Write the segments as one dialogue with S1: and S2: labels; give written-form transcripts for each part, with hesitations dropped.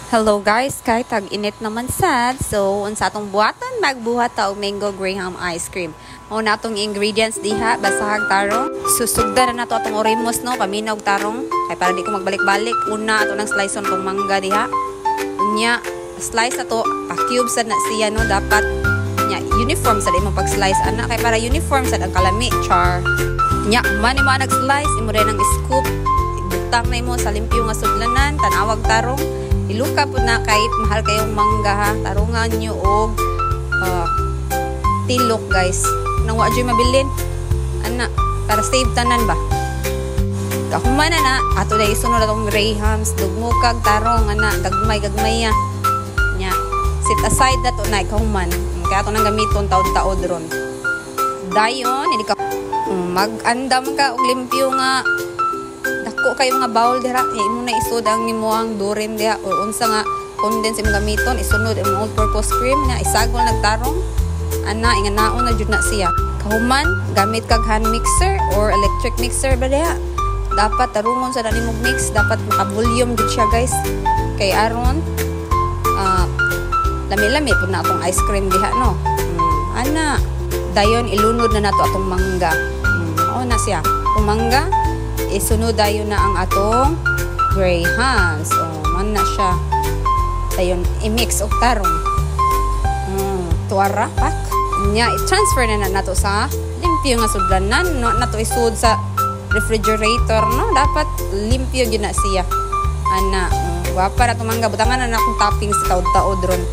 S1: Hello guys, kay tag-init naman sad. So, unsa atong buhaton, magbuhat ta og mango graham ice cream. Mao na atong ingredients diha, basahag tarong. Susugdan na nato atong orimos no, paminaw tarong. Kay para di ko magbalik-balik, una ato nang slice on tong mangga diha. Unya, slice ato, pa-cube sad na siya no, dapat nya uniform sad imong pag-slice ana kay para uniform sad ang kalami, char. Nya, man mo nag-slice, imo rin ang scoop. Ibutang na imo sa limpyo nga sudlanan, tanawag tarong. Iluka po na kahit mahal kayong mangga ha. Tarungan nyo og tilok guys. Nang wadyo'y mabilin. Ana, para save tanan ba? Kahuman na ato na isunod atong grahams. Dugmukag tarong ana. Gagmay ya. Nya, sit aside na to na kahuman. Kaya ito nang gamiton taod-taod ron. Dayon, hindi ka mag-andam ka og limpyo nga dako kayo mga bowl dira imo na isud ang nimuang durin diha o unsa nga condense imong gamiton isunod ang all purpose cream na isagol nagtarong ana inganaon na jud na siya kahuman gamit kag hand mixer or electric mixer ba diha dapat tarungon sa nimong mix dapat maka-volume jud siya guys kay aron lami-lami pud na atong ice cream diha no ana dayon ilunod na nato atong mangga mao na siya kung mangga isunod dayon na ang atong grahams. So, man na siya. Dayon, i-mix og tarong. Tuwara, pak. Nya, i-transfer na nato sa limpyo nga sudlanan. No? Nato isud sa refrigerator. No? Dapat limpyo yun na siya. Ana, wapa na tumangga. Butangan na akong toppings sa taod-taod ron.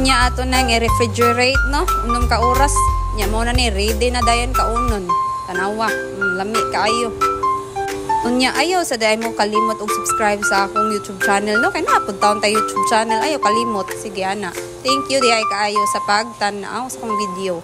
S1: Nya, ato na nga i-refrigerate, no? Unong ka oras. Nya, mo na ni, ready na dayon ka unon. Tanawa, lami kaayo. Unya ayaw sa day mo kalimot og subscribe sa akong YouTube channel no kay napud taon ta YouTube channel ayaw kalimot sige ana. Thank you di ay kaayo sa pagtan-aw sa akong video.